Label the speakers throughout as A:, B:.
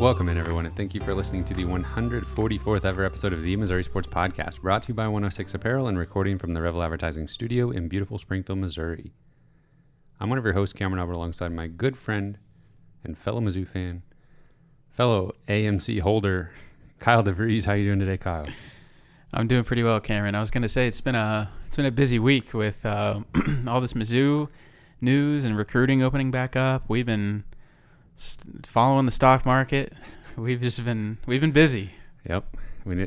A: Welcome in, everyone, and thank you for listening to the 144th ever episode of the Missouri Sports Podcast, brought to you by 106 Apparel and recording from the Revel Advertising Studio in beautiful Springfield, Missouri. I'm one of your hosts, Cameron Albert, alongside my good friend and fellow Mizzou fan, fellow AMC holder, Kyle DeVries. How you doing today, Kyle?
B: I'm doing pretty well, Cameron. I was going to say it's been a busy week with all this Mizzou news and recruiting opening back up. We've been following the stock market. We've been busy.
A: Yep.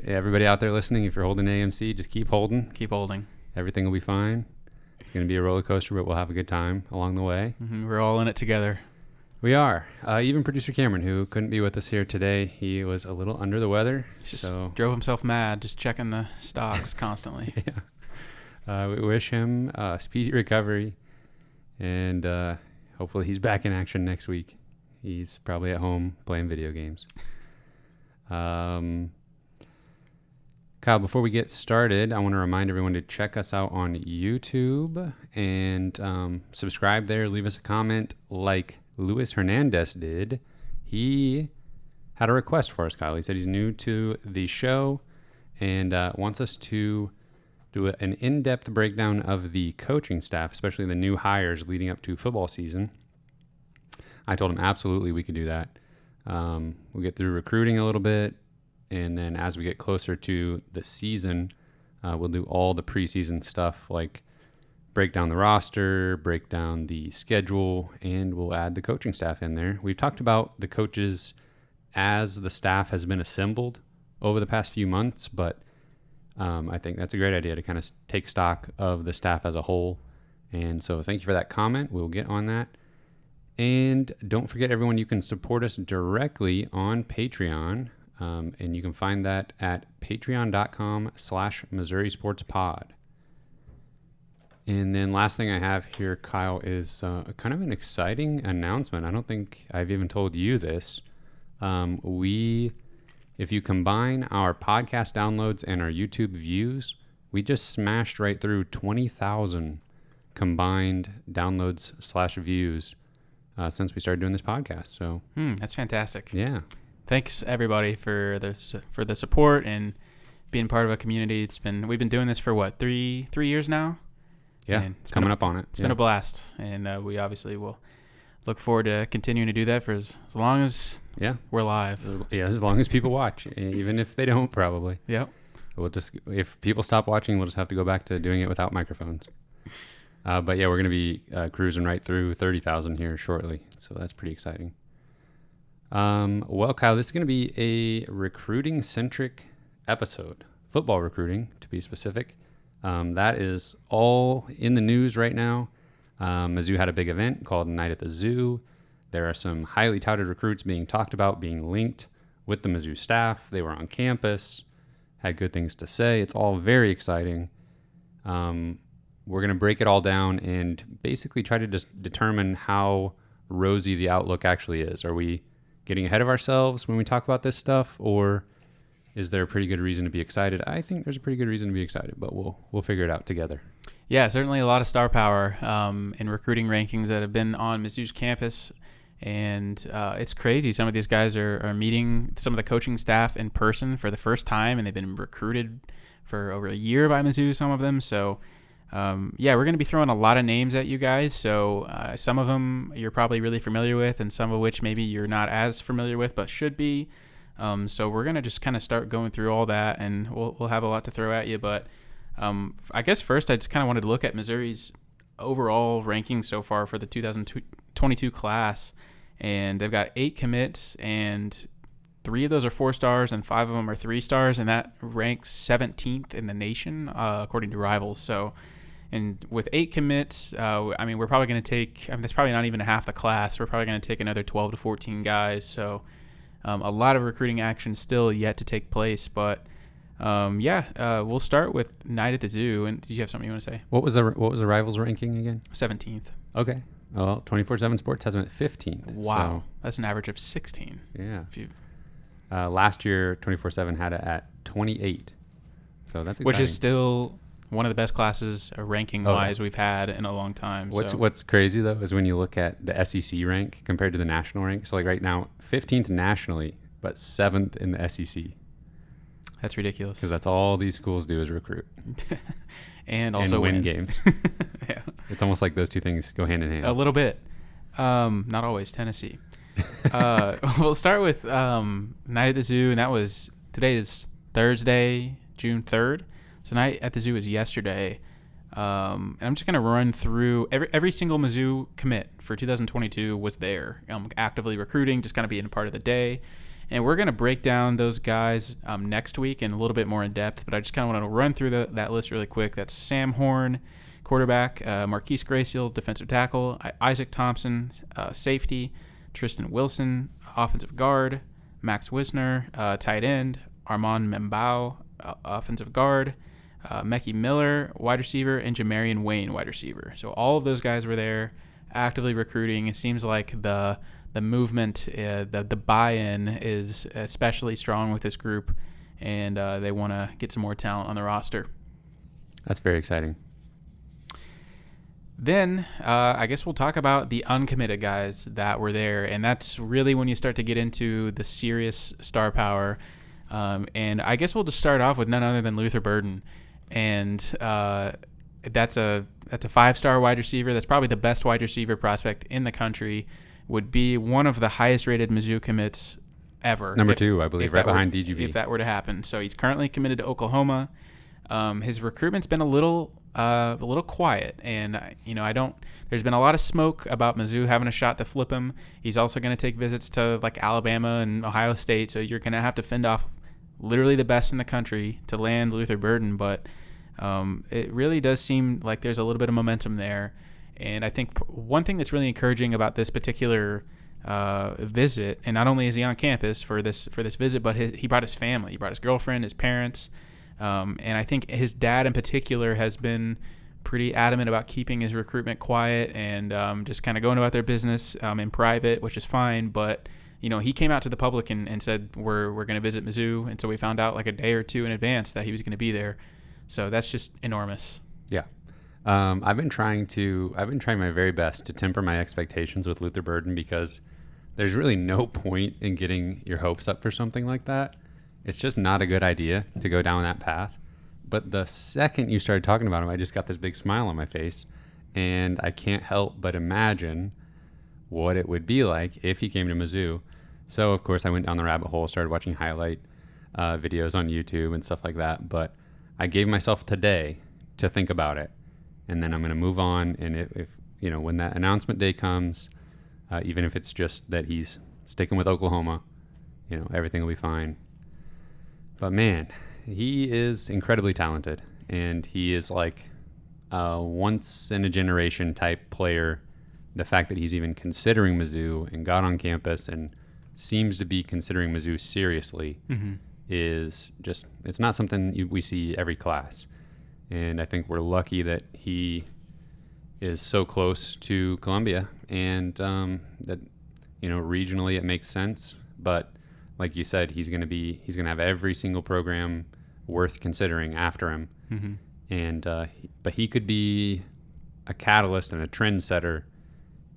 A: Everybody out there listening, if you're holding AMC, just keep holding.
B: Keep holding.
A: Everything will be fine. It's going to be a roller coaster, but we'll have a good time along the way.
B: Mm-hmm. We're all in it together.
A: We are. Even producer Cameron, who couldn't be with us here today, he was a little under the weather.
B: Just drove himself mad, just checking the stocks constantly.
A: Yeah. We wish him a speedy recovery, and hopefully he's back in action next week. He's probably at home playing video games. Kyle, before we get started, I want to remind everyone to check us out on YouTube and subscribe there. Leave us a comment like Luis Hernandez did. He had a request for us, Kyle. He said he's new to the show and wants us to do an in-depth breakdown of the coaching staff, especially the new hires leading up to football season. I told him absolutely we could do that. We'll get through recruiting a little bit, and then as we get closer to the season, we'll do all the preseason stuff, like break down the roster, break down the schedule, and we'll add the coaching staff in there. We've talked about the coaches as the staff has been assembled over the past few months, but I think that's a great idea to kind of take stock of the staff as a whole. And so thank you for that comment. We'll get on that. And don't forget, everyone, you can support us directly on Patreon, and you can find that at patreon.com/Missouri Sports Pod. And then last thing I have here, Kyle, is kind of an exciting announcement. I don't think I've even told you this. If you combine our podcast downloads and our YouTube views, we just smashed right through 20,000 combined downloads/views since we started doing this podcast. So
B: that's fantastic.
A: Yeah.
B: Thanks everybody for the support and being part of a community. We've been doing this for what, three years now?
A: Yeah,
B: and
A: it's coming up on it.
B: It's been a blast, and we obviously will look forward to continuing to do that for as long as we're live.
A: Yeah, as long as people watch, even if they don't, probably.
B: Yep.
A: If people stop watching, we'll just have to go back to doing it without microphones. But yeah, we're going to be cruising right through 30,000 here shortly, so that's pretty exciting. Well, Kyle, this is going to be a recruiting-centric episode, football recruiting to be specific. That is all in the news right now. Mizzou had a big event called Night at the ZOU. There are some highly touted recruits being talked about, being linked with the Mizzou staff. They were on campus, had good things to say. It's all very exciting. We're going to break it all down and basically try to just determine how rosy the outlook actually is. Are we getting ahead of ourselves when we talk about this stuff, or is there a pretty good reason to be excited? I think there's a pretty good reason to be excited, but we'll figure it out together.
B: Yeah, certainly a lot of star power in recruiting rankings that have been on Mizzou's campus, and it's crazy. Some of these guys are meeting some of the coaching staff in person for the first time, and they've been recruited for over a year by Mizzou, some of them. So we're going to be throwing a lot of names at you guys. So some of them you're probably really familiar with, and some of which maybe you're not as familiar with but should be. So we're going to just kind of start going through all that, and we'll have a lot to throw at you. But I guess first I just kind of wanted to look at Missouri's overall rankings so far for the 2022 class. And they've got 8 commits, and 3 of those are 4 stars and 5 of them are 3 stars. And that ranks 17th in the nation, according to Rivals. So, and with 8 commits, we're probably going to take, that's probably not even half the class. We're probably going to take another 12 to 14 guys. So a lot of recruiting action still yet to take place. But we'll start with Night at the ZOU. And did you have something you want to say?
A: What was the Rivals ranking again?
B: 17th.
A: Okay. Well, 24/7 Sports has them at 15th.
B: Wow. So that's an average of 16.
A: Yeah. Last year, 24/7 had it at 28. So that's exciting.
B: Which is still one of the best classes ranking-wise we've had in a long time.
A: What's crazy, though, is when you look at the SEC rank compared to the national rank. So, like right now, 15th nationally but 7th in the SEC.
B: That's ridiculous.
A: Because that's all these schools do is recruit.
B: And also
A: win games.
B: Yeah.
A: It's almost like those two things go hand in hand.
B: A little bit. Not always. Tennessee. We'll start with Night at the Zoo, and today is Thursday, June 3rd. So Night at the Zoo was yesterday. And I'm just going to run through every single Mizzou commit for 2022 was there, actively recruiting, just kind of being a part of the day. And we're going to break down those guys next week in a little bit more in depth, but I just kind of want to run through that list really quick. That's Sam Horn, quarterback, Marquise Grayfield, defensive tackle, Isaac Thompson, safety, Tristan Wilson, offensive guard, Max Wisner, tight end, Armand Membao, offensive guard, Mecky Miller, wide receiver, and Jamarian Wayne, wide receiver. So all of those guys were there actively recruiting. It seems like the movement, the buy-in is especially strong with this group, and they want to get some more talent on the roster.
A: That's very exciting.
B: Then I guess we'll talk about the uncommitted guys that were there, and that's really when you start to get into the serious star power. And I guess we'll just start off with none other than Luther Burden, and that's a 5-star wide receiver. That's probably the best wide receiver prospect in the country. Would be one of the highest rated Mizzou commits ever.
A: Number 2, I believe, right behind DGB.
B: If that were to happen. So he's currently committed to Oklahoma. His recruitment's been a little quiet, and there's been a lot of smoke about Mizzou having a shot to flip him. He's also going to take visits to like Alabama and Ohio State, so you're going to have to fend off literally the best in the country to land Luther Burden, but it really does seem like there's a little bit of momentum there. And I think one thing that's really encouraging about this particular visit, and not only is he on campus for this visit, but he brought his family. He brought his girlfriend, his parents, and I think his dad in particular has been pretty adamant about keeping his recruitment quiet and just kind of going about their business in private, which is fine. But he came out to the public and said we're going to visit Mizzou, and so we found out like a day or two in advance that he was going to be there. So that's just enormous.
A: Yeah. I've been trying my very best to temper my expectations with Luther Burden because there's really no point in getting your hopes up for something like that. It's just not a good idea to go down that path. But the second you started talking about him, I just got this big smile on my face, and I can't help but imagine what it would be like if he came to Mizzou. So, of course, I went down the rabbit hole, started watching highlight videos on YouTube and stuff like that. But I gave myself today to think about it. And then I'm going to move on. And if when that announcement day comes, even if it's just that he's sticking with Oklahoma, everything will be fine. But man, he is incredibly talented, and he is like a once in a generation type player. The fact that he's even considering Mizzou and got on campus and seems to be considering Mizzou seriously is just, it's not something we see every class. And I think we're lucky that he is so close to Columbia, and that regionally it makes sense. But like you said, he's going to have every single program worth considering after him. And but he could be a catalyst and a trendsetter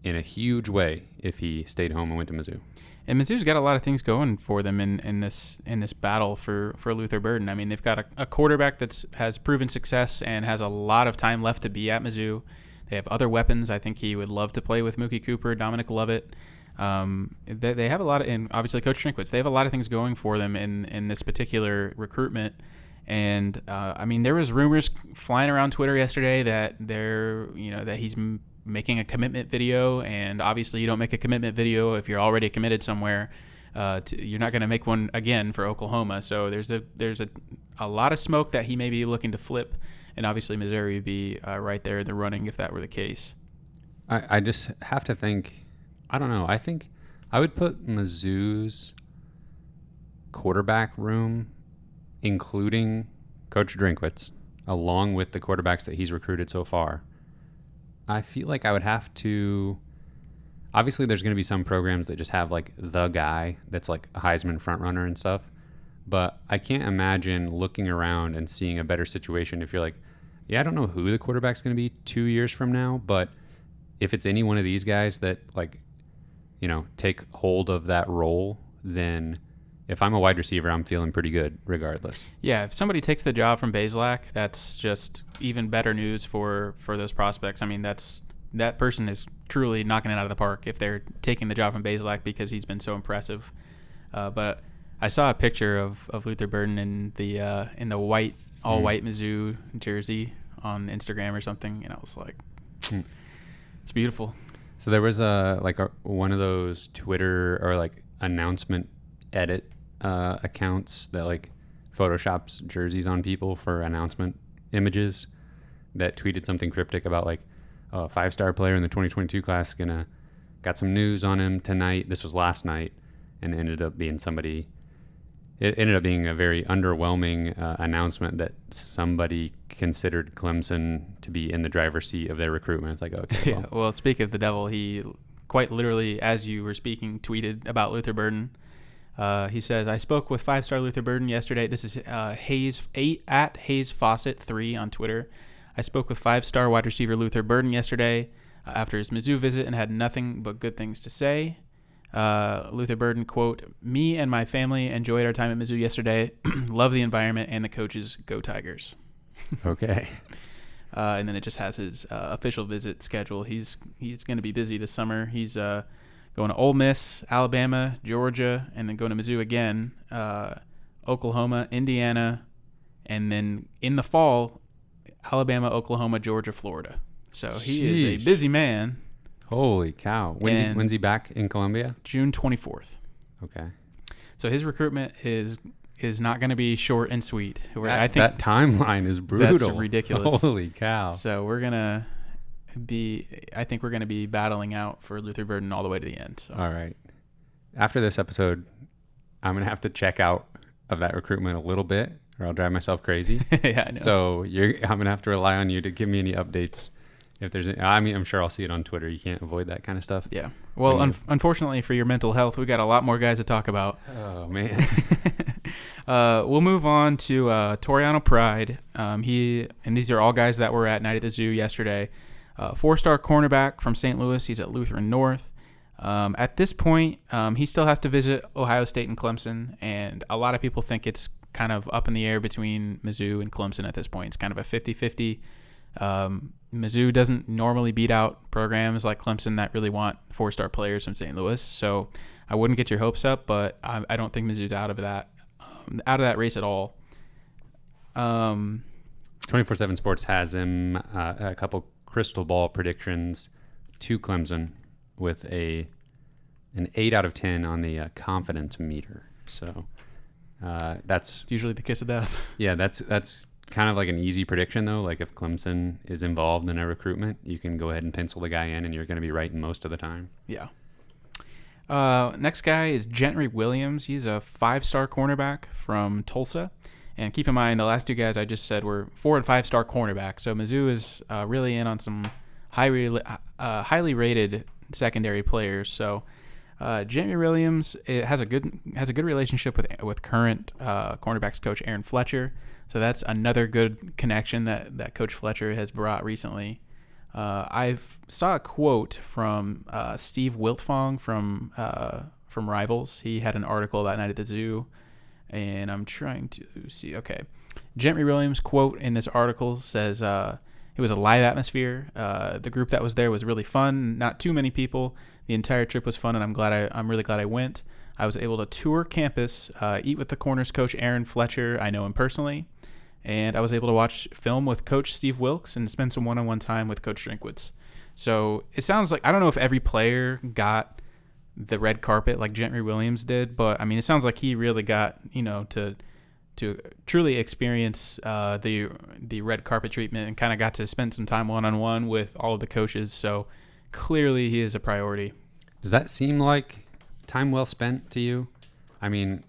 A: in a huge way if he stayed home and went to Mizzou.
B: And Mizzou's got a lot of things going for them in this battle for Luther Burden. I mean, they've got a quarterback that has proven success and has a lot of time left to be at Mizzou. They have other weapons. I think he would love to play with Mookie Cooper, Dominic Lovett. They have a lot of, and obviously Coach Trinkwitz, they have a lot of things going for them in this particular recruitment. And I mean, there was rumors flying around Twitter yesterday that that he's making a commitment video, and obviously you don't make a commitment video if you're already committed somewhere. You're not going to make one again for Oklahoma. So there's a lot of smoke that he may be looking to flip, and obviously Missouri would be right there in the running if that were the case.
A: I just have to think, I don't know, I think I would put Mizzou's quarterback room, including Coach Drinkwitz, along with the quarterbacks that he's recruited so far. I feel like I would have to, obviously there's going to be some programs that just have like the guy that's like a Heisman frontrunner and stuff, but I can't imagine looking around and seeing a better situation if you're like, yeah, I don't know who the quarterback's going to be 2 years from now, but if it's any one of these guys that take hold of that role, then if I'm a wide receiver, I'm feeling pretty good regardless.
B: Yeah, if somebody takes the job from Wesolak, that's just even better news for those prospects. I mean, that person is truly knocking it out of the park if they're taking the job from Wesolak because he's been so impressive. But I saw a picture of Luther Burden in the white, all white Mizzou jersey on Instagram or something, and I was like, it's beautiful.
A: So there was one of those Twitter or like announcement edit accounts that like photoshops jerseys on people for announcement images that tweeted something cryptic about like a 5-star player in the 2022 class got some news on him tonight. This was last night, and ended up being somebody. It ended up being a very underwhelming announcement that somebody considered Clemson to be in the driver's seat of their recruitment. It's like, okay.
B: Yeah. Well, speak of the devil, he quite literally, as you were speaking, tweeted about Luther Burden. He says, "I spoke with 5-star Luther Burden yesterday." This is at Hayes Fawcett 3 on Twitter. "I spoke with 5-star wide receiver Luther Burden yesterday after his Mizzou visit and had nothing but good things to say." Luther Burden, quote, "Me and my family enjoyed our time at Mizzou yesterday. Love the environment and the coaches. Go Tigers."
A: Okay.
B: And then it just has his official visit schedule. He's going to be busy this summer. He's going to Ole Miss, Alabama, Georgia, and then going to Mizzou again, Oklahoma, Indiana, and then in the fall, Alabama, Oklahoma, Georgia, Florida. So he is a busy man.
A: Holy cow. When's he back in Columbia?
B: June 24th.
A: Okay.
B: So his recruitment is not going to be short and sweet.
A: I think that timeline is brutal.
B: That's ridiculous.
A: Holy cow.
B: So I think we're going to be battling out for Luther Burden all the way to the end. So.
A: All right. After this episode, I'm going to have to check out of that recruitment a little bit, or I'll drive myself crazy.
B: Yeah, I know.
A: So I'm going to have to rely on you to give me any updates. If there's, I'm sure I'll see it on Twitter. You can't avoid that kind of stuff.
B: Yeah. Well, unfortunately for your mental health, we got a lot more guys to talk about.
A: Oh man.
B: We'll move on to Toriano Pride. And these are all guys that were at Night at the Zoo yesterday. 4-star cornerback from St. Louis. He's at Lutheran North. At this point, he still has to visit Ohio State and Clemson, and a lot of people think it's kind of up in the air between Mizzou and Clemson at this point. It's kind of a 50-50. Mizzou doesn't normally beat out programs like Clemson that really want 4-star players from St. Louis, so I wouldn't get your hopes up, but I don't think Mizzou's out of that race at all.
A: 24/7 Sports has him a couple crystal ball predictions to Clemson with an 8 out of 10 on the confidence meter. So that's
B: usually the kiss of death.
A: Yeah, that's kind of like an easy prediction though. Like if Clemson is involved in a recruitment, you can go ahead and pencil the guy in, and you're going to be right most of the time.
B: Yeah. Next guy is Gentry Williams. He's a 5-star cornerback from Tulsa. And keep in mind, the last two guys I just said were 4- and 5-star cornerbacks. So Mizzou is really in on some highly rated secondary players. So Gentry Williams has a good relationship with current cornerbacks coach Aaron Fletcher. So that's another good connection that Coach Fletcher has brought recently. I saw a quote from Steve Wiltfong from Rivals. He had an article that night at the Zoo, and I'm trying to see. Okay, Gentry Williams' quote in this article says, "It was a live atmosphere. The group that was there was really fun. Not too many people. The entire trip was fun, and I'm really glad I went. I was able to tour campus, eat with the Corners coach Aaron Fletcher. I know him personally. And I was able to watch film with Coach Steve Wilkes and spend some one-on-one time with Coach Drinkwitz." So it sounds like, I don't know if every player got the red carpet like Gentry Williams did, but I mean, it sounds like he really got, to truly experience the red carpet treatment and kind of got to spend some time one-on-one with all of the coaches. So clearly he is a priority.
A: Does that seem like time well spent to you? I mean,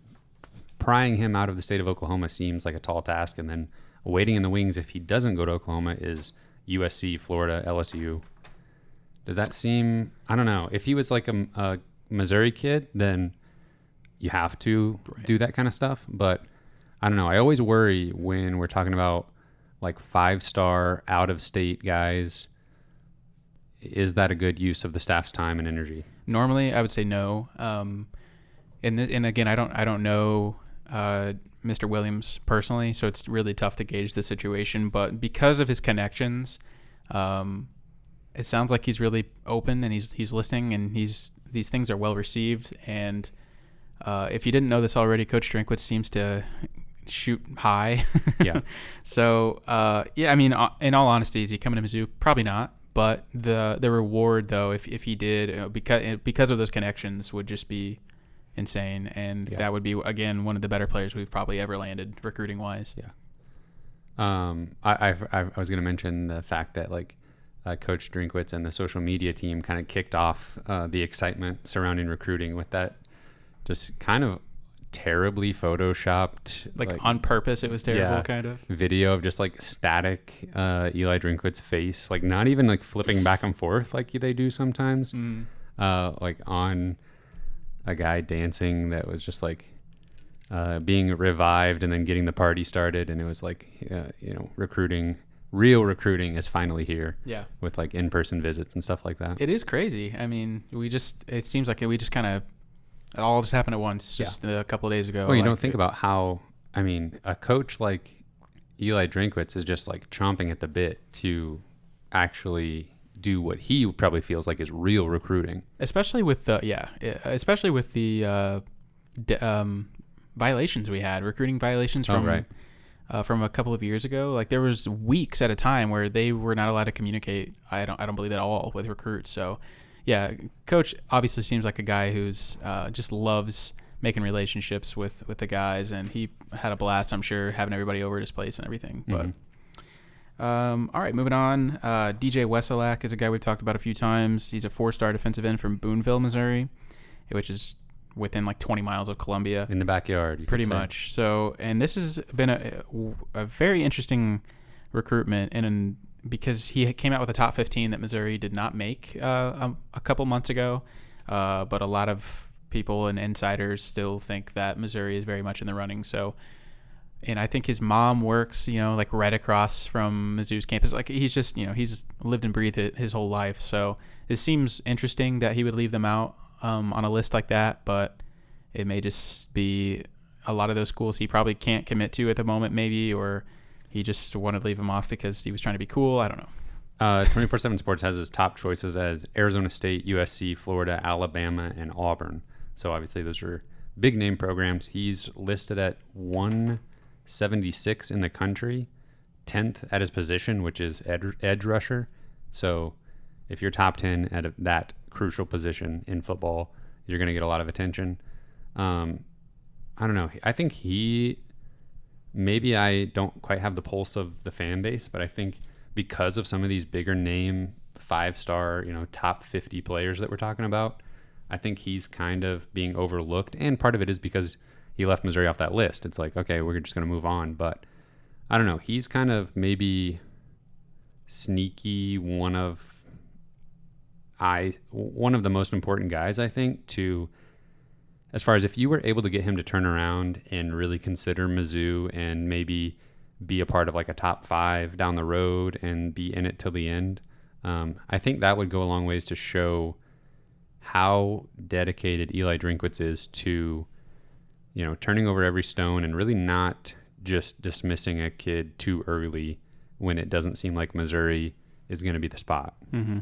A: prying him out of the state of Oklahoma seems like a tall task, and then waiting in the wings if he doesn't go to Oklahoma is USC, Florida, LSU. Does that seem, I don't know. If he was like a Missouri kid, then you have to do that kind of stuff. But I don't know. I always worry when we're talking about like 5-star out-of-state guys. Is that a good use of the staff's time and energy?
B: Normally, I would say no. And again, I don't know Mr. Williams personally, so it's really tough to gauge the situation. But because of his connections, it sounds like he's really open and he's listening, and these things are well received. And if you didn't know this already, Coach Drinkwitz seems to shoot high.
A: Yeah.
B: So yeah, I mean, in all honesty, is he coming to Mizzou? Probably not. But the reward, though, if he did, because of those connections, would just be insane, and that would be, again, one of the better players we've probably ever landed recruiting wise.
A: Yeah. I was going to mention the fact that like Coach Drinkwitz and the social media team kind of kicked off the excitement surrounding recruiting with that just kind of terribly photoshopped,
B: like on purpose. It was terrible, kind of
A: video of just like static Eli Drinkwitz's face, like not even like flipping back and forth like they do sometimes, like on a guy dancing that was just like being revived and then getting the party started, and it was like real recruiting is finally here. Yeah, with like in-person visits and stuff like that.
B: It is crazy. I mean, it seems like we just kind of, it all just happened at once, just a couple of days ago.
A: Well, you don't think about how, I mean, a coach like Eli Drinkwitz is just like chomping at the bit to actually do what he probably feels like is real recruiting.
B: Especially with the violations we had, recruiting violations from a couple of years ago. Like there was weeks at a time where they were not allowed to communicate. I don't believe at all with recruits. So yeah, Coach obviously seems like a guy who's just loves making relationships with the guys, and he had a blast, I'm sure, having everybody over at his place and everything. But all right, moving on. DJ Wesolak is a guy we've talked about a few times. He's a 4-star defensive end from Boonville, Missouri, which is within like 20 miles of Columbia.
A: In the backyard,
B: pretty much. So, and this has been a very interesting recruitment, because he came out with a top 15 that Missouri did not make a couple months ago. But a lot of people and insiders still think that Missouri is very much in the running. So, and I think his mom works, like right across from Mizzou's campus. Like he's just, he's lived and breathed it his whole life. So it seems interesting that he would leave them out on a list like that, but it may just be a lot of those schools he probably can't commit to at the moment, maybe, or he just wanted to leave them off because he was trying to be cool. I don't know.
A: 24/7 Sports has his top choices as Arizona State, USC, Florida, Alabama, and Auburn. So obviously those are big name programs. He's listed at 176 in the country, 10th at his position, which is edge rusher. So if you're top 10 at that crucial position in football, you're going to get a lot of attention. I don't know. I think maybe I don't quite have the pulse of the fan base, but I think because of some of these bigger name 5-star, top 50 players that we're talking about, I think he's kind of being overlooked. And part of it is because he left Missouri off that list. It's like, okay, we're just going to move on. But I don't know. He's kind of maybe sneaky one of the most important guys, I think, as far as if you were able to get him to turn around and really consider Mizzou and maybe be a part of like a top 5 down the road and be in it till the end. I think that would go a long ways to show how dedicated Eli Drinkwitz is to, turning over every stone and really not just dismissing a kid too early when it doesn't seem like Missouri is going to be the spot.
B: Mm-hmm.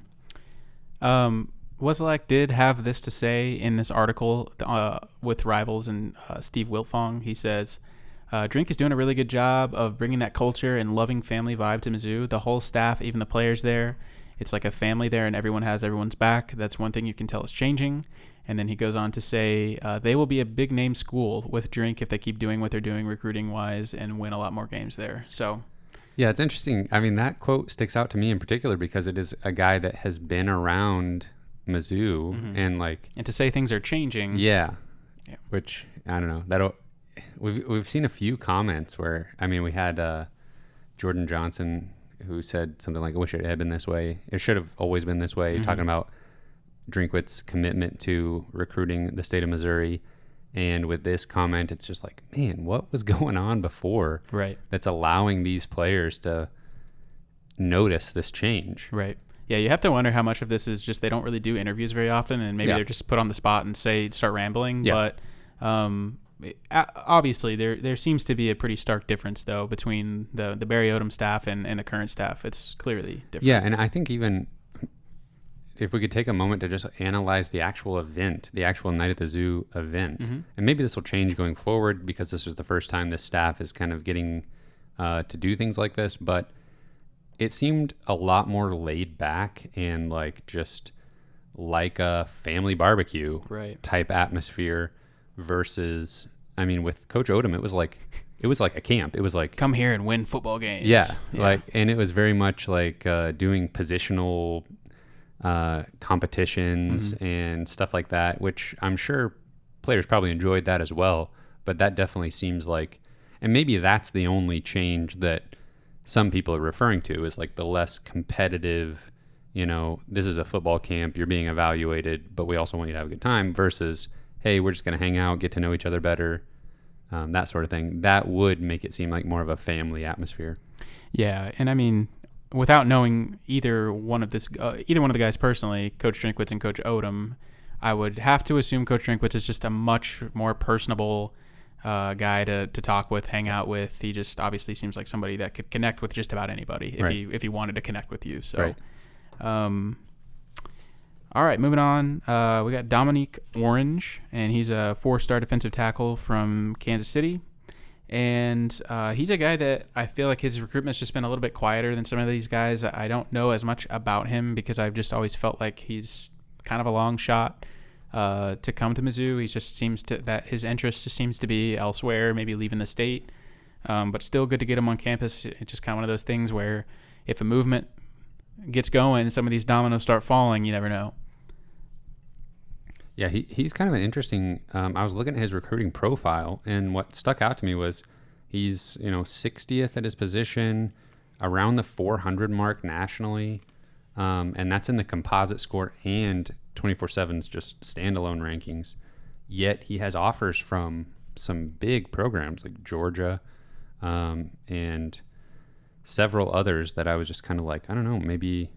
B: Wesolak did have this to say in this article with Rivals and Steve Wiltfong. He says, Drink is doing a really good job of bringing that culture and loving family vibe to Mizzou. The whole staff, even the players there, it's like a family there and everyone has everyone's back. That's one thing you can tell is changing. And then he goes on to say they will be a big name school with Drink if they keep doing what they're doing recruiting wise and win a lot more games there. So
A: yeah, it's interesting. I mean, that quote sticks out to me in particular because it is a guy that has been around Mizzou and
B: to say things are changing.
A: Yeah. Which I don't know. We've seen a few comments where, I mean, we had Jordan Johnson who said something like, I wish it had been this way. It should have always been this way, talking about Drinkwitz's commitment to recruiting the state of Missouri. And with this comment, it's just like, man, what was going on before?
B: Right.
A: That's allowing these players to notice this change.
B: Right. Yeah, you have to wonder how much of this is just they don't really do interviews very often, and maybe they're just put on the spot and start rambling. Yeah. But Obviously, there seems to be a pretty stark difference, though, between the Barry Odom staff and the current staff. It's clearly different.
A: Yeah, and I think even if we could take a moment to just analyze the actual event, the actual Night at the Zoo event, and maybe this will change going forward because this was the first time this staff is kind of getting to do things like this, but it seemed a lot more laid back and like just like a family barbecue type atmosphere versus, I mean, with Coach Odom, it was like a camp. It was like,
B: come here and win football games.
A: Yeah. Like, and it was very much like doing positional competitions and stuff like that, which I'm sure players probably enjoyed that as well. But that definitely seems like, and maybe that's the only change that some people are referring to, is like the less competitive, this is a football camp, you're being evaluated, but we also want you to have a good time, versus, hey, we're just going to hang out, get to know each other better, that sort of thing. That would make it seem like more of a family atmosphere.
B: Yeah, and I mean, without knowing either one of the guys personally, Coach Drinkwitz and Coach Odom, I would have to assume Coach Drinkwitz is just a much more personable guy to talk with, hang out with. He just obviously seems like somebody that could connect with just about anybody if he wanted to connect with you. So, all right, moving on. We got Dominique Orange, and he's a 4-star defensive tackle from Kansas City. And he's a guy that I feel like his recruitment's just been a little bit quieter than some of these guys. I don't know as much about him because I've just always felt like he's kind of a long shot to come to Mizzou. He just seems that his interest just seems to be elsewhere, maybe leaving the state. But still good to get him on campus. It's just kind of one of those things where if a movement gets going and some of these dominoes start falling, you never know.
A: Yeah, he's kind of an interesting. I was looking at his recruiting profile, and what stuck out to me was he's 60th at his position, around the 400 mark nationally, and that's in the composite score and 24/7's just standalone rankings. Yet he has offers from some big programs like Georgia, and several others that I was just kind of like, I don't know, maybe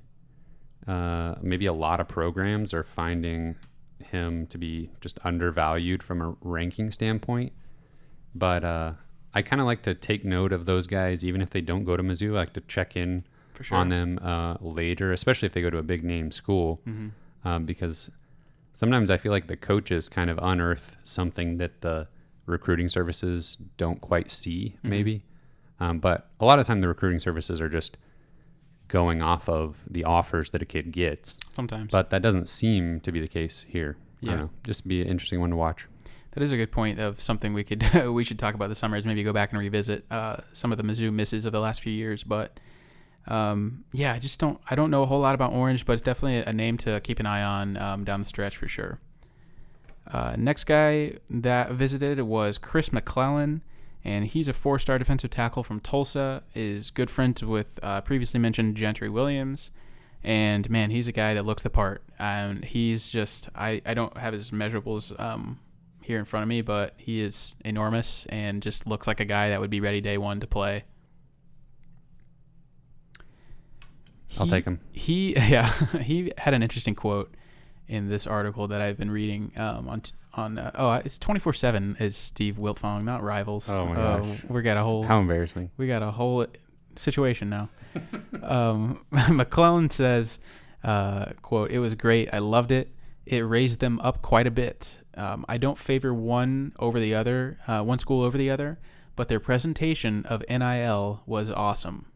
A: a lot of programs are finding him to be just undervalued from a ranking standpoint. But I kind of like to take note of those guys, even if they don't go to Mizzou. I like to check in on them later, especially if they go to a big name school, because sometimes I feel like the coaches kind of unearth something that the recruiting services don't quite see, maybe. But a lot of time the recruiting services are just going off of the offers that a kid gets.
B: Sometimes.
A: But that doesn't seem to be the case here.
B: Yeah.
A: I don't know. Just be an interesting one to watch.
B: That is a good point of something we should talk about this summer, is maybe go back and revisit some of the Mizzou misses of the last few years. But I don't know a whole lot about Orange, but it's definitely a name to keep an eye on down the stretch for sure. Next guy that visited was Chris McClellan, and he's a 4-star defensive tackle from Tulsa, is good friends with previously mentioned Gentry Williams. And, man, he's a guy that looks the part. And he's just – I don't have his measurables here in front of me, but he is enormous and just looks like a guy that would be ready day one to play.
A: I'll take him.
B: He had an interesting quote in this article that I've been reading it's 24/7 is Steve Wiltfong, not Rivals.
A: Oh my gosh. How embarrassing.
B: We got a whole situation now. McClellan says, quote, "It was great. I loved it. It raised them up quite a bit. I don't favor one school over the other, but their presentation of NIL was awesome."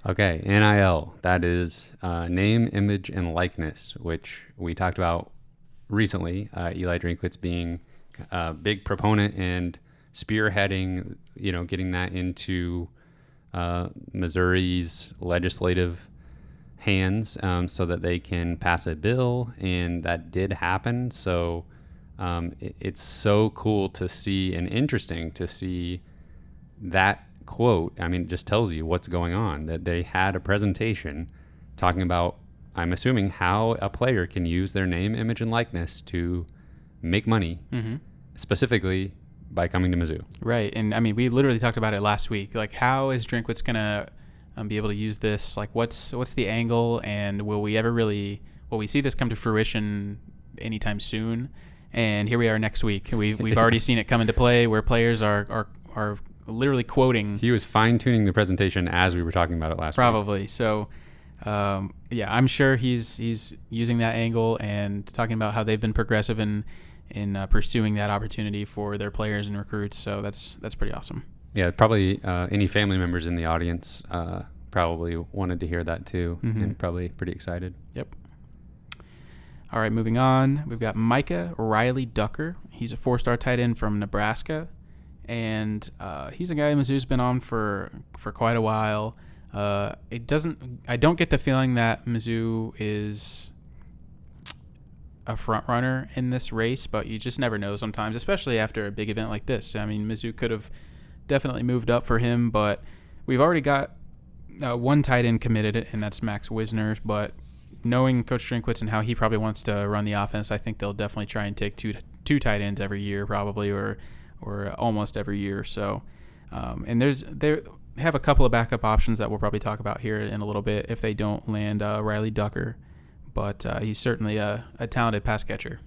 A: Okay, NIL, that is name, image, and likeness, which we talked about recently. Eli Drinkwitz being a big proponent and spearheading, getting that into Missouri's legislative hands so that they can pass a bill, and that did happen. So it's so cool to see and interesting to see that quote. I mean, it just tells you what's going on, that they had a presentation talking about, I'm assuming, how a player can use their name, image, and likeness to make money, specifically by coming to Mizzou. Right.
B: And I mean, we literally talked about it last week. Like, how is Drinkwitz going to be able to use this? Like, what's the angle, and will we see this come to fruition anytime soon? And here we are next week. We've already seen it come into play where players are literally quoting.
A: He was fine-tuning the presentation as we were talking about it last week.
B: Probably. So, I'm sure he's using that angle and talking about how they've been progressive in pursuing that opportunity for their players and recruits. So that's pretty awesome.
A: Yeah, probably any family members in the audience probably wanted to hear that too, and probably pretty excited.
B: Yep. All right, moving on. We've got Micah Riley Ducker. He's a 4-star tight end from Nebraska, and he's a guy Mizzou's been on for quite a while. I don't get the feeling that Mizzou is a front runner in this race, but you just never know sometimes, especially after a big event like this. I mean, Mizzou could have definitely moved up for him, but we've already got one tight end committed, and that's Max Wisner. But knowing Coach Drinkwitz and how he probably wants to run the offense, I think they'll definitely try and take two tight ends every year, probably, or almost every year. So, and they have a couple of backup options that we'll probably talk about here in a little bit if they don't land Riley Ducker. But he's certainly a talented pass catcher.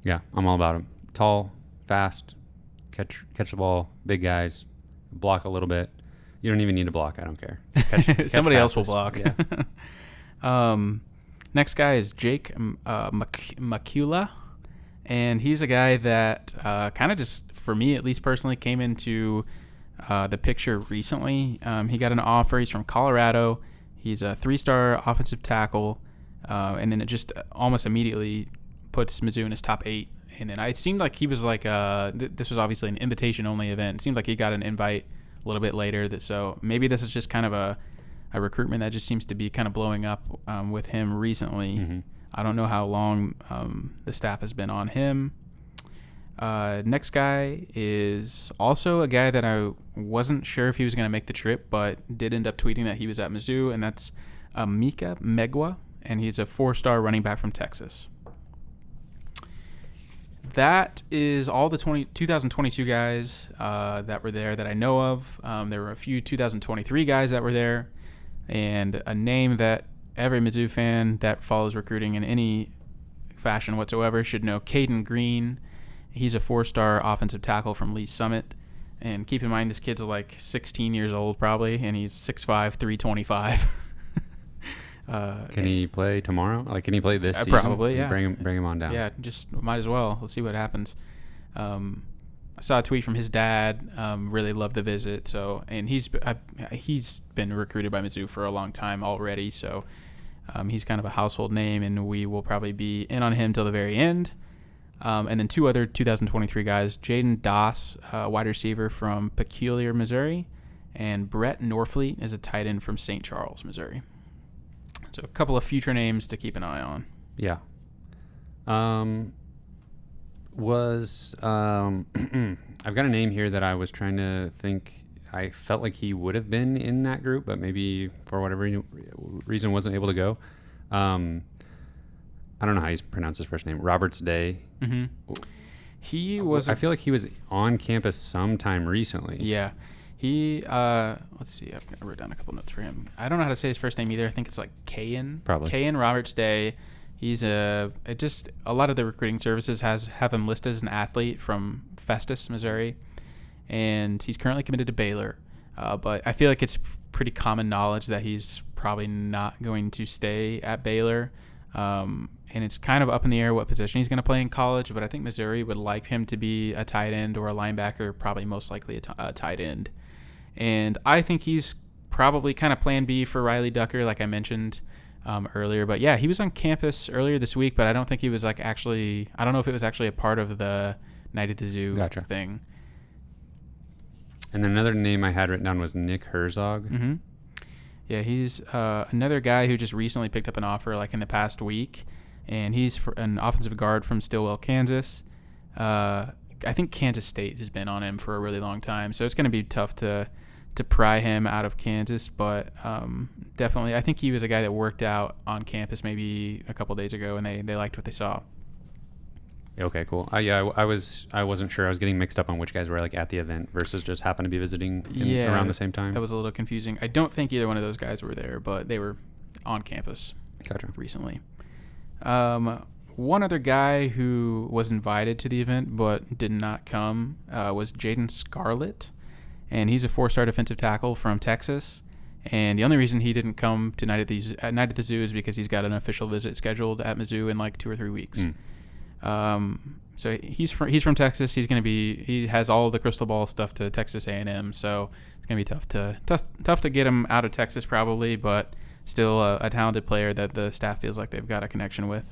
A: Yeah, I'm all about him. Tall, fast, catch the ball, big guys, block a little bit. You don't even need to block. I don't care. Catch
B: Somebody else will
A: passes.
B: block. Yeah. Next guy is Jake Makula, and he's a guy that kind of just, for me at least personally, came into the picture recently. He got an offer. He's from Colorado. He's a 3-star offensive tackle, and then it just almost immediately puts Mizzou in his top 8. And then it seemed like he was like this was obviously an invitation-only event. It seemed like he got an invite a little bit later. So maybe this is just kind of a recruitment that just seems to be kind of blowing up with him recently. I don't know how long the staff has been on him. Next guy is also a guy that I wasn't sure if he was going to make the trip, but did end up tweeting that he was at Mizzou, and that's Mika Megwa, and he's a 4-star running back from Texas. That is all the 2022 guys that were there that I know of. There were a few 2023 guys that were there, and a name that every Mizzou fan that follows recruiting in any fashion whatsoever should know, Caden Green. He's a 4-star offensive tackle from Lee Summit. And keep in mind, this kid's like 16 years old probably, and he's 6'5", 325.
A: Can he play tomorrow? Like, can he play this season?
B: Probably, yeah.
A: Bring him on down.
B: Yeah, just might as well. Let's see what happens. I saw a tweet from his dad. Really loved the visit. So, and he's been recruited by Mizzou for a long time already. So, he's kind of a household name, and we will probably be in on him till the very end. And then 2 other 2023 guys, Jaden Doss, wide receiver from Peculiar, Missouri, and Brett Norfleet is a tight end from St. Charles, Missouri. So a couple of future names to keep an eye on.
A: Yeah. I've got a name here that I was trying to think. I felt like he would have been in that group, but maybe for whatever reason wasn't able to go. I don't know how you pronounce his first name. Roberts Day.
B: Mm-hmm. He was.
A: I feel like he was on campus sometime recently.
B: Yeah. He. Let's see. I wrote down a couple notes for him. I don't know how to say his first name either. I think it's like Kayan.
A: Probably.
B: Kayan Roberts Day. He's a lot of the recruiting services have him listed as an athlete from Festus, Missouri, and he's currently committed to Baylor. But I feel like it's pretty common knowledge that he's probably not going to stay at Baylor. And it's kind of up in the air what position he's going to play in college, but I think Missouri would like him to be a tight end or a linebacker, probably most likely a tight end. And I think he's probably kind of plan B for Riley Ducker, like I mentioned earlier. But yeah, he was on campus earlier this week, but I don't think he was I don't know if it was actually a part of the Night at the Zoo thing.
A: And then another name I had written down was Nick Herzog.
B: Mm-hmm. Yeah, he's another guy who just recently picked up an offer like in the past week, and he's an offensive guard from Stillwell, Kansas. I think Kansas State has been on him for a really long time, so it's going to be tough to pry him out of Kansas, but definitely I think he was a guy that worked out on campus maybe a couple days ago, and they liked what they saw.
A: Okay, cool. I wasn't sure. I was getting mixed up on which guys were like at the event versus just happened to be visiting around the same time.
B: That was a little confusing. I don't think either one of those guys were there, but they were on campus.
A: Gotcha.
B: Recently. one other guy who was invited to the event but did not come was Jaden Scarlett, and he's a 4-star defensive tackle from Texas. And the only reason he didn't come to Night at the Zoo is because he's got an official visit scheduled at Mizzou in like 2 or 3 weeks. So he's from Texas. He has all the crystal ball stuff to Texas A&M. So it's gonna be tough to get him out of Texas probably, but still a talented player that the staff feels like they've got a connection with.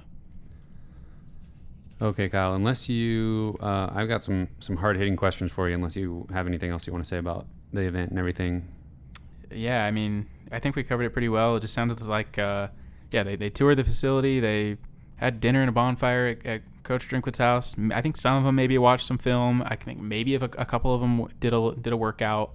A: Okay, Kyle. Unless you, I've got some hard hitting questions for you. Unless you have anything else you want to say about the event and everything.
B: Yeah, I mean, I think we covered it pretty well. It just sounded like, they toured the facility. They had dinner and a bonfire at Coach Drinkwood's house. I think some of them maybe watched some film. I think maybe if a couple of them did a workout.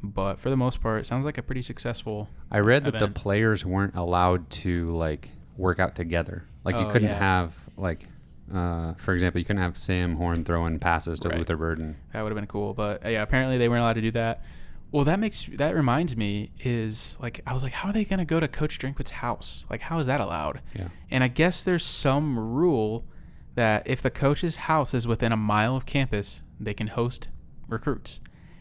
B: But for the most part, it sounds like a pretty successful
A: I read that
B: event.
A: the players weren't allowed to, like, work out together. Like, you couldn't have, like, for example, you couldn't have Sam Horn throwing passes to Luther Burden.
B: That would have been cool. But, yeah, apparently they weren't allowed to do that. Well, that reminds me is, like, I was like, how are they going to go to Coach Drinkwood's house? Like, how is that allowed?
A: Yeah.
B: And I guess there's some rule that if the coach's house is within a mile of campus, they can host recruits.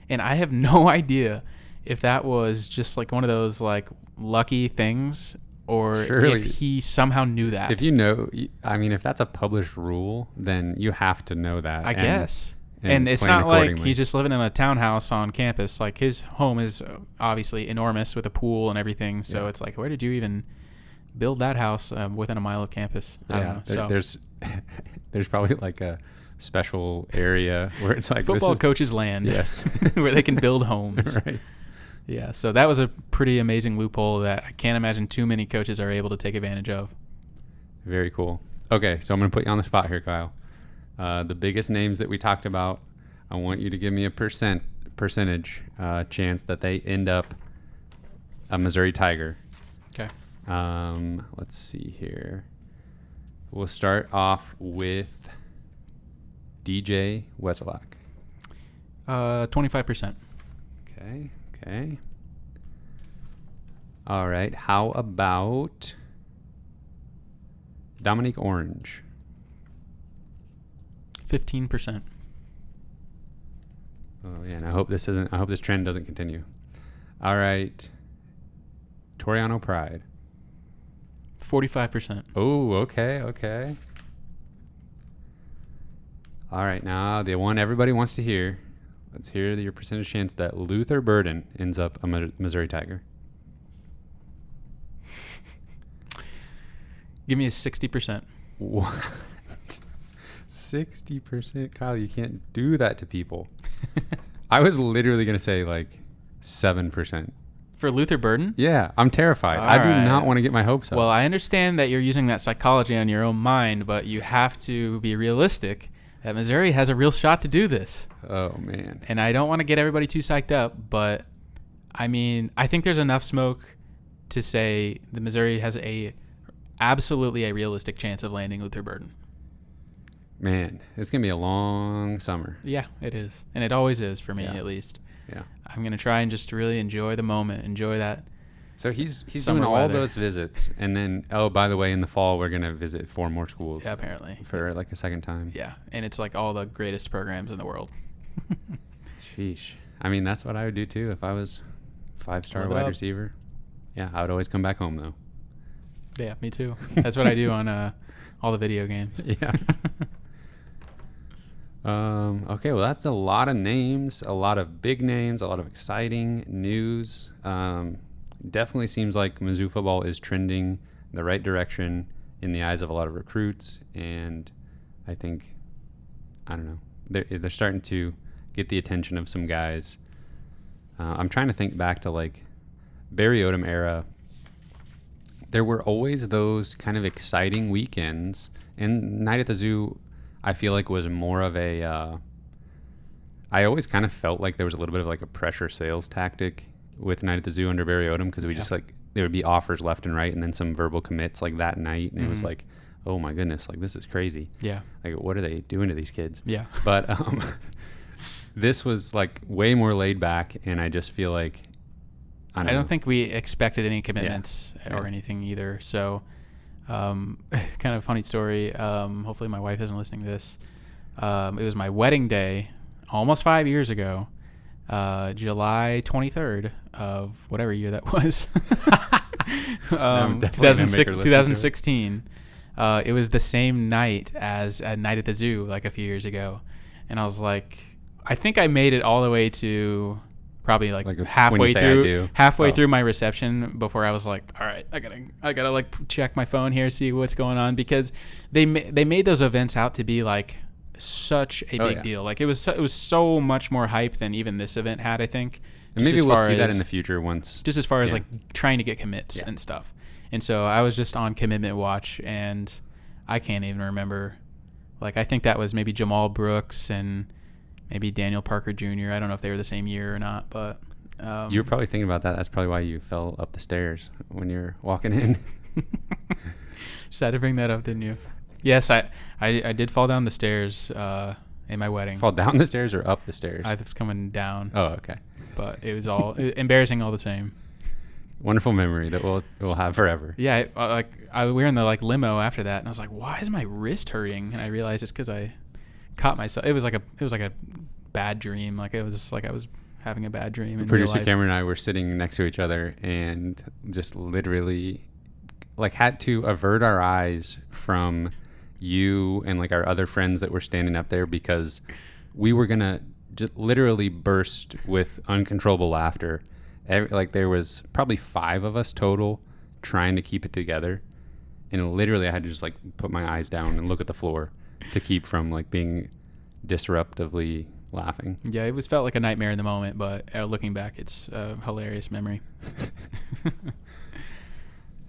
B: And I have no idea if that was just, like, one of those, like, lucky things or
A: Surely,
B: if he somehow knew that.
A: If you know, I mean, if that's a published rule, then you have to know that.
B: I guess.
A: And
B: it's not like he's just living in a townhouse on campus. Like, his home is obviously enormous with a pool and everything. So it's like, where did you even build that house within a mile of campus? I don't know.
A: There's probably like a special area where it's like
B: football coaches' land.
A: Yes,
B: where they can build homes.
A: Right.
B: Yeah. So that was a pretty amazing loophole that I can't imagine too many coaches are able to take advantage of.
A: Very cool. Okay, so I'm going to put you on the spot here, Kyle. The biggest names that we talked about, I want you to give me a percentage chance that they end up a Missouri Tiger.
B: Okay.
A: Let's see here. We'll start off with DJ Wesolak.
B: 25%.
A: Okay. All right. How about Dominique Orange?
B: 15%.
A: Oh yeah, and I hope this trend doesn't continue. All right. Toriano Pride.
B: 45%.
A: Oh, okay. All right, now the one everybody wants to hear. Let's hear your percentage chance that Luther Burden ends up a Missouri Tiger.
B: Give me a 60%.
A: What? 60%? Kyle, you can't do that to people. I was literally going to say like 7%.
B: For Luther Burden?
A: Yeah, I'm terrified. I do not want to get my hopes up.
B: Well, I understand that you're using that psychology on your own mind, but you have to be realistic that Missouri has a real shot to do this.
A: Oh, man.
B: And I don't want to get everybody too psyched up, but I mean, I think there's enough smoke to say that Missouri has absolutely a realistic chance of landing Luther Burden.
A: Man, it's going to be a long summer.
B: Yeah, it is. And it always is for me, at least.
A: Yeah.
B: I'm going to try and just really enjoy the moment, enjoy that.
A: So he's doing all those visits. And then, oh, by the way, in the fall, we're going to visit 4 more schools.
B: Yeah, apparently.
A: For like a second time.
B: Yeah. And it's like all the greatest programs in the world.
A: Sheesh. I mean, that's what I would do, too, if I was 5-star wide receiver. Yeah, I would always come back home, though.
B: Yeah, me too. That's what I do on all the video games.
A: Yeah. Okay, well, that's a lot of names, a lot of big names, a lot of exciting news. Definitely seems like Mizzou football is trending in the right direction in the eyes of a lot of recruits, and I think, I don't know, they're starting to get the attention of some guys. I'm trying to think back to like Barry Odom era. There were always those kind of exciting weekends, and Night at the Zoo, I feel like, was more of a I always kind of felt like there was a little bit of like a pressure sales tactic with Night at the Zoo under Barry Odom, because we just like, there would be offers left and right and then some verbal commits like that night, and it was like, oh my goodness, like this is crazy.
B: Yeah.
A: Like, what are they doing to these kids?
B: Yeah.
A: But this was like way more laid back, and I just feel like I don't
B: think we expected any commitments or anything either. So Kind of funny story. Hopefully my wife isn't listening to this. It was my wedding day almost 5 years ago, July 23rd of whatever year that was. 2016. It was the same night as a night at the zoo like a few years ago. And I was like, I think I made it all the way to probably like halfway through my reception before I was like, all right, I gotta like check my phone here, see what's going on, because they made those events out to be like such a big deal. Like it was so much more hype than even this event had, I think.
A: And maybe we'll see that in the future once.
B: Just as far as like trying to get commits and stuff. And so I was just on commitment watch, and I can't even remember. Like I think that was maybe Jamal Brooks and maybe Daniel Parker Jr. I don't know if they were the same year or not, but
A: you were probably thinking about that. That's probably why you fell up the stairs when you're walking in.
B: Just had to bring that up, didn't you? Yes, I did fall down the stairs in my wedding.
A: Fall down the stairs or up the stairs?
B: I was coming down.
A: Oh, okay.
B: But it was all embarrassing all the same.
A: Wonderful memory that we'll have forever.
B: Yeah, we were in the like limo after that, and I was like, "Why is my wrist hurting?" And I realized it's because I caught myself. It was like a bad dream. Like it was like I was having a bad dream.
A: Producer Cameron and I were sitting next to each other and just literally like had to avert our eyes from you and like our other friends that were standing up there because we were gonna just literally burst with uncontrollable laughter. Like there was probably 5 of us total trying to keep it together, and literally I had to just like put my eyes down and look at the floor to keep from like being disruptively laughing.
B: Yeah, it felt like a nightmare in the moment, but looking back, it's a hilarious memory.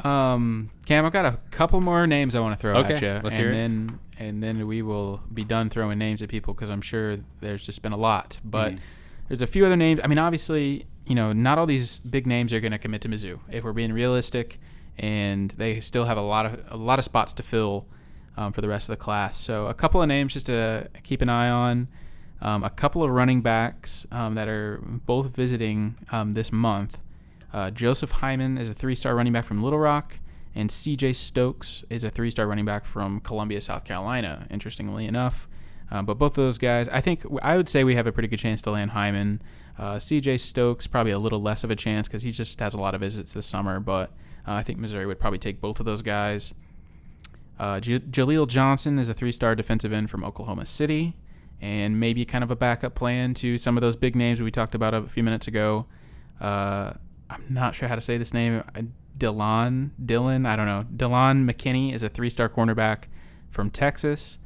B: Cam, I've got a couple more names I want to throw at you,
A: let's hear it.
B: And then we will be done throwing names at people because I'm sure there's just been a lot. But there's a few other names. I mean, obviously, not all these big names are going to commit to Mizzou if we're being realistic, and they still have a lot of spots to fill for the rest of the class. So a couple of names just to keep an eye on. A couple of running backs that are both visiting this month. Joseph Hyman is a 3-star running back from Little Rock, and CJ Stokes is a 3-star running back from Columbia, South Carolina, interestingly enough. But both of those guys, I would say we have a pretty good chance to land Hyman. CJ Stokes, probably a little less of a chance because he just has a lot of visits this summer, but I think Missouri would probably take both of those guys. Jaleel Johnson is a 3-star defensive end from Oklahoma City, and maybe kind of a backup plan to some of those big names we talked about a few minutes ago. I'm not sure how to say this name. Dylan, I don't know. Dylan McKinney is a 3-star cornerback from Texas.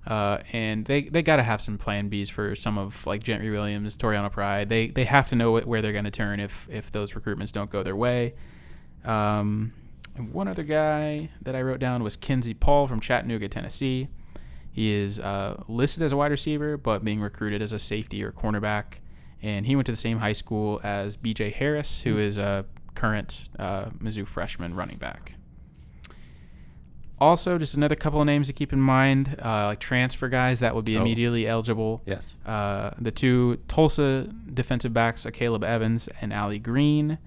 B: And they got to have some plan Bs for some of like Gentry Williams, Toriano Pride. They have to know where they're going to turn if those recruitments don't go their way. And one other guy that I wrote down was Kinsey Paul from Chattanooga, Tennessee. He is listed as a wide receiver, but being recruited as a safety or cornerback. And he went to the same high school as B.J. Harris, who is a current Mizzou freshman running back. Also, just another couple of names to keep in mind, like transfer guys that would be immediately eligible.
A: Yes.
B: The 2 Tulsa defensive backs, Caleb Evans and Allie Green.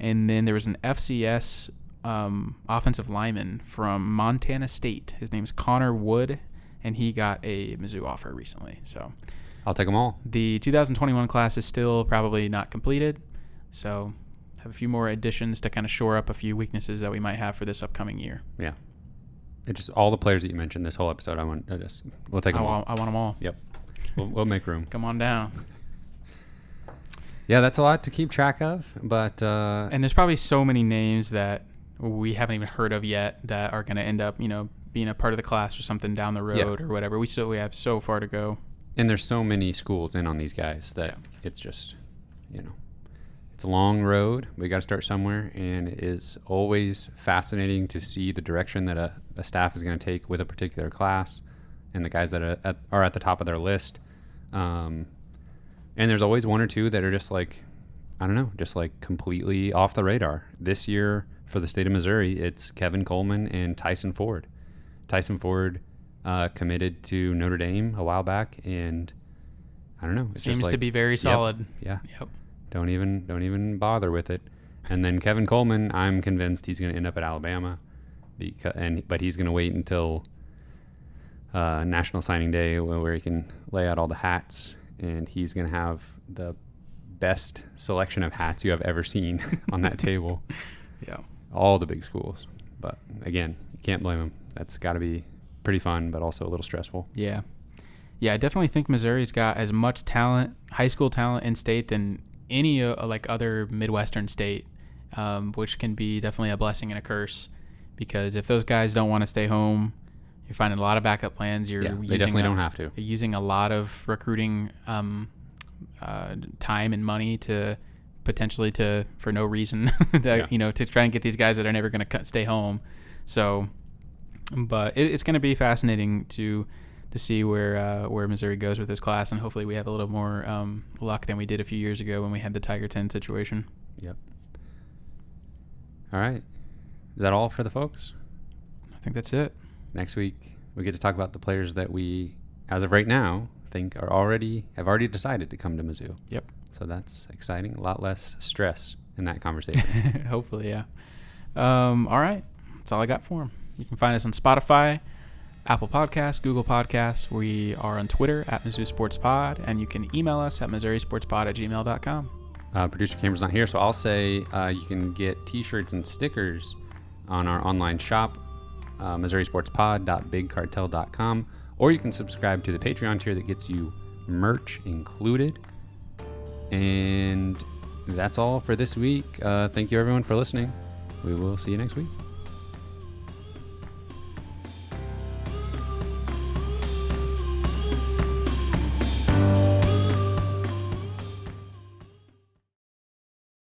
B: And then there was an FCS offensive lineman from Montana State. His name is Connor Wood, and he got a Mizzou offer recently. So
A: I'll take them all.
B: The 2021 class is still probably not completed, so have a few more additions to kind of shore up a few weaknesses that we might have for this upcoming year.
A: Yeah. It's just all the players that you mentioned this whole episode. We'll take them all.
B: I want them all.
A: Yep. We'll make room.
B: Come on down.
A: Yeah, that's a lot to keep track of, but
B: and there's probably so many names that we haven't even heard of yet that are going to end up, being a part of the class or something down the road or whatever. We have so far to go.
A: And there's so many schools in on these guys that it's just, it's a long road. We got to start somewhere, and it is always fascinating to see the direction that a staff is going to take with a particular class and the guys that are at the top of their list. And there's always 1 or 2 that are just like, I don't know, just like completely off the radar. This year for the state of Missouri, it's Kevin Coleman and Tyson Ford. Tyson Ford committed to Notre Dame a while back, and I don't know. It
B: seems to be very solid.
A: Yep. Don't even bother with it. And then Kevin Coleman, I'm convinced he's going to end up at Alabama. but he's going to wait until National Signing Day where he can lay out all the hats, and he's going to have the best selection of hats you have ever seen on that table.
B: Yeah.
A: All the big schools. But again, you can't blame him. That's got to be pretty fun, but also a little stressful.
B: Yeah. Yeah, I definitely think Missouri's got as much talent, high school talent in state than any other Midwestern state, which can be definitely a blessing and a curse, because if those guys don't want to stay home, you're finding a lot of backup plans.
A: They definitely don't have to.
B: You're using a lot of recruiting time and money to potentially for no reason to try and get these guys that are never going to stay home. So, but it's going to be fascinating to see where Missouri goes with this class, and hopefully we have a little more luck than we did a few years ago when we had the Tiger 10 situation.
A: Yep. All right. Is that all for the folks?
B: I think that's it.
A: Next week, we get to talk about the players that we, as of right now, think have already decided to come to Mizzou.
B: Yep.
A: So that's exciting. A lot less stress in that conversation.
B: Hopefully, yeah. All right. That's all I got for him. You can find us on Spotify, Apple Podcasts, Google Podcasts. We are on Twitter at Mizzou Sports Pod, and you can email us at MissouriSportsPod@gmail.com.
A: Producer Cameron's not here, so I'll say you can get T-shirts and stickers on our online shop, MissouriSportsPod.BigCartel.com, or you can subscribe to the Patreon tier that gets you merch included. And that's all for this week. Thank you, everyone, for listening. We will see you next week.